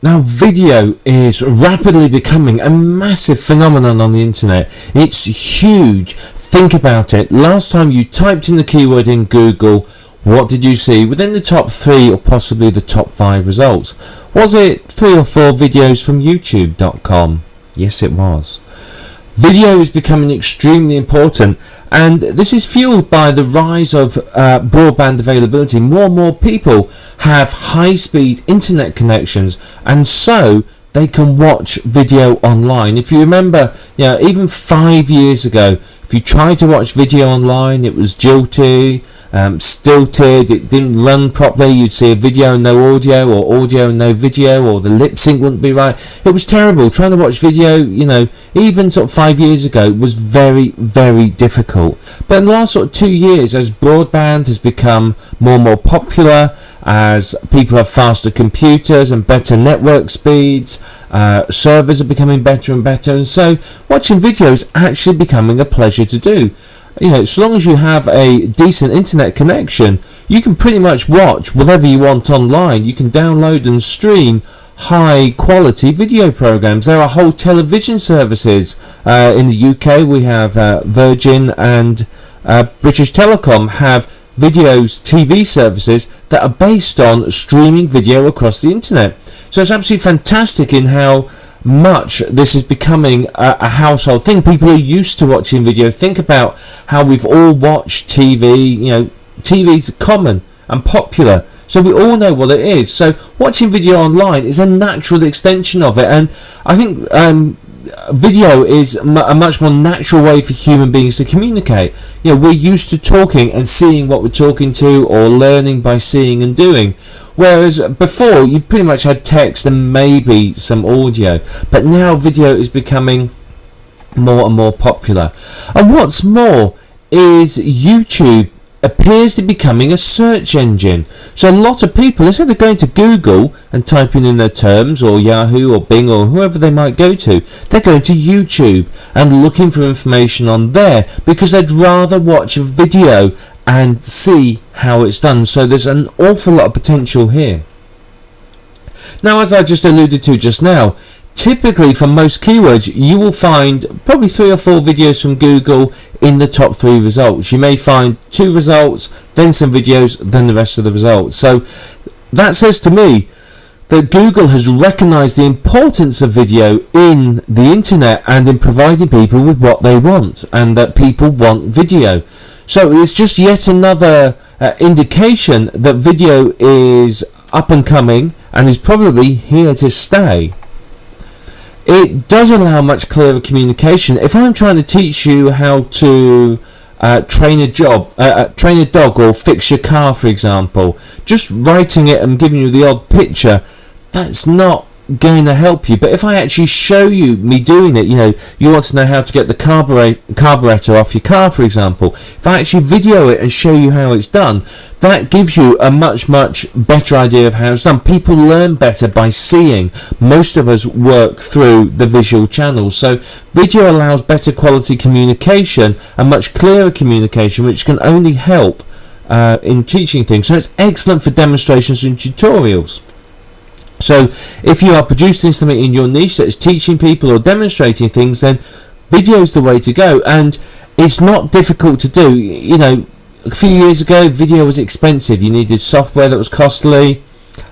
Now, video is rapidly becoming a massive phenomenon on the internet. It's huge. Think about it. Last time you typed in the keyword in Google, what did you see within the top 3 or possibly the top 5 results? Was it 3 or 4 videos from YouTube.com? Yes, it was. Video is becoming extremely important, and this is fueled by the rise of broadband availability. More and more people have high-speed internet connections, and so they can watch video online. If you remember, even 5 years ago, if you tried to watch video online, it was jilty, stilted, it didn't run properly. You'd see a video and no audio, or audio and no video, or the lip sync wouldn't be right. It was terrible. Trying to watch video, even sort of 5 years ago, was very, very difficult. But in the last sort of 2 years, as broadband has become more and more popular, as people have faster computers and better network speeds, servers are becoming better and better, and so watching video is actually becoming a pleasure to do. So long as you have a decent internet connection, you can pretty much watch whatever you want online. You can download and stream high quality video programs. There are whole television services. In the UK we have Virgin and British Telecom have TV services that are based on streaming video across the internet. So it's absolutely fantastic in how much this is becoming a household thing. People are used to watching video. Think about how we've all watched TV. TV's common and popular, so we all know what it is. So watching video online is a natural extension of it, and I think video is a much more natural way for human beings to communicate. We're used to talking and seeing what we're talking to, or learning by seeing and doing. Whereas before, you pretty much had text and maybe some audio. But now video is becoming more and more popular. And what's more is YouTube appears to be becoming a search engine. So a lot of people, instead of going to Google and typing in their terms, or Yahoo or Bing or whoever they might go to, they're going to YouTube and looking for information on there because they'd rather watch a video and see how it's done. So there's an awful lot of potential here. Now, as I just alluded to just now, typically for most keywords you will find probably 3 or 4 videos from Google in the top 3 results. You may find 2 results, then some videos, then the rest of the results. So that says to me that Google has recognized the importance of video in the internet and in providing people with what they want, and that people want video. So it's just yet another indication that video is up and coming and is probably here to stay. It does allow much clearer communication. If I'm trying to teach you how to train a dog or fix your car, for example, just writing it and giving you the odd picture, that's not going to help you. But if I actually show you me doing it, you want to know how to get the carburetor off your car, for example. If I actually video it and show you how it's done, that gives you a much better idea of how it's done. People learn better by seeing. Most of us work through the visual channels, so video allows better quality communication and much clearer communication, which can only help in teaching things. So it's excellent for demonstrations and tutorials. So if you are producing something in your niche that is teaching people or demonstrating things, then video is the way to go, and it's not difficult to do. A few years ago video was expensive. You needed software that was costly,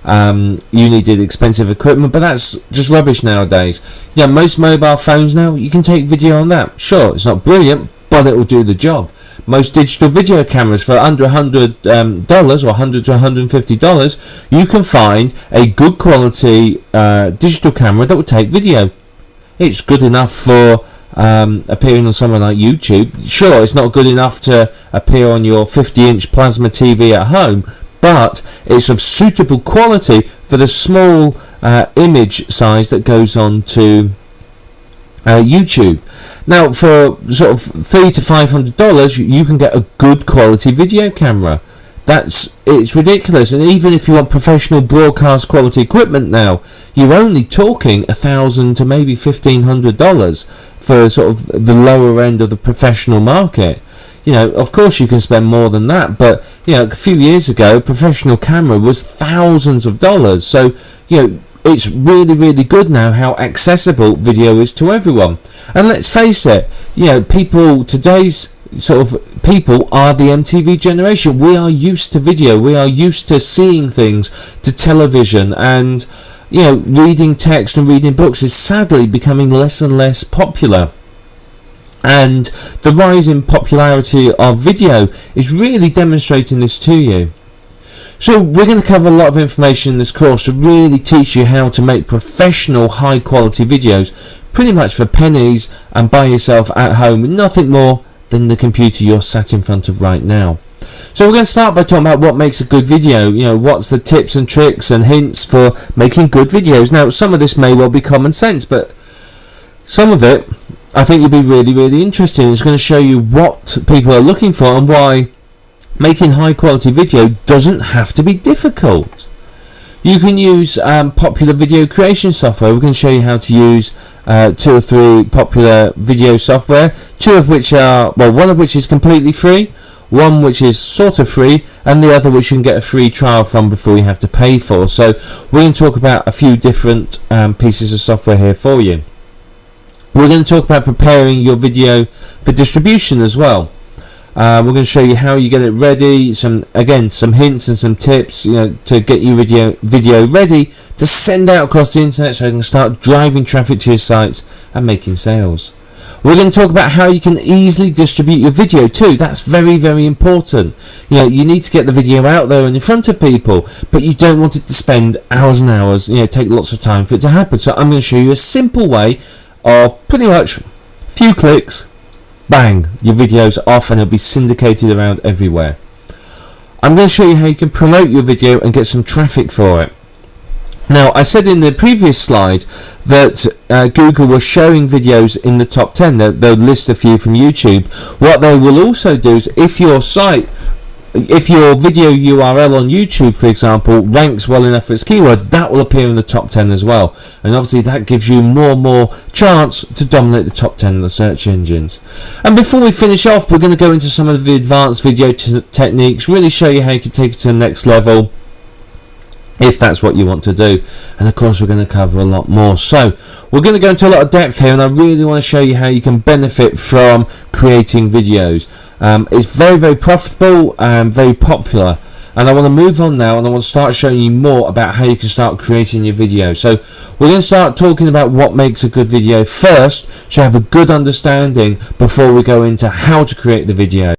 you needed expensive equipment, but that's just rubbish nowadays. Most mobile phones now, you can take video on that. Sure, it's not brilliant, but it will do the job. Most digital video cameras for under $100 or $100 to $150, you can find a good quality digital camera that will take video. It's good enough for appearing on somewhere like YouTube. Sure, it's not good enough to appear on your 50-inch plasma TV at home, but it's of suitable quality for the small image size that goes on to YouTube. Now, for sort of $300 to $500, you can get a good quality video camera. It's ridiculous. And even if you want professional broadcast quality equipment now, you're only talking $1,000 to maybe $1,500 for sort of the lower end of the professional market. Of course you can spend more than that, but a few years ago a professional camera was thousands of dollars. So it's really good now how accessible video is to everyone. And let's face it, you know, today's sort of people are the MTV generation. We are used to video, we are used to seeing things, to television, and you know, reading text and reading books is sadly becoming less and less popular. And the rise in popularity of video is really demonstrating this to you. So we're going to cover a lot of information in this course to really teach you how to make professional high quality videos pretty much for pennies and by yourself at home with nothing more than the computer you're sat in front of right now. So we're going to start by talking about what makes a good video. You know, what's the tips and tricks and hints for making good videos. Now some of this may well be common sense, but some of it I think you'll be really interesting. It's going to show you what people are looking for and why making high quality video doesn't have to be difficult. You can use popular video creation software. We're going to show you how to use 2 or 3 popular video software, 2 of which are, well, one of which is completely free, one which is sort of free, and the other which you can get a free trial from before you have to pay for. So we're going to talk about a few different pieces of software here for you. We're going to talk about preparing your video for distribution as well. We're going to show you how you get it ready, some hints and some tips, you know, to get your video ready to send out across the internet so you can start driving traffic to your sites and making sales. We're going to talk about how you can easily distribute your video too. That's very important. You know, you need to get the video out there and in front of people, but you don't want it to spend hours and hours, you know, take lots of time for it to happen. So I'm going to show you a simple way of pretty much a few clicks, bang, your video's off and it'll be syndicated around everywhere. I'm going to show you how you can promote your video and get some traffic for it. Now, I said in the previous slide that Google was showing videos in the top 10. They'll list a few from YouTube. What they will also do is if your video URL on YouTube, for example, ranks well enough for its keyword, that will appear in the top 10 as well. And obviously that gives you more and more chance to dominate the top 10 of the search engines. And before we finish off, we're going to go into some of the advanced video techniques, really show you how you can take it to the next level if that's what you want to do. And of course we're going to cover a lot more. So we're going to go into a lot of depth here, and I really want to show you how you can benefit from creating videos. It's very profitable and very popular, and I want to move on now and I want to start showing you more about how you can start creating your video. So we're going to start talking about what makes a good video first, so you have a good understanding before we go into how to create the video.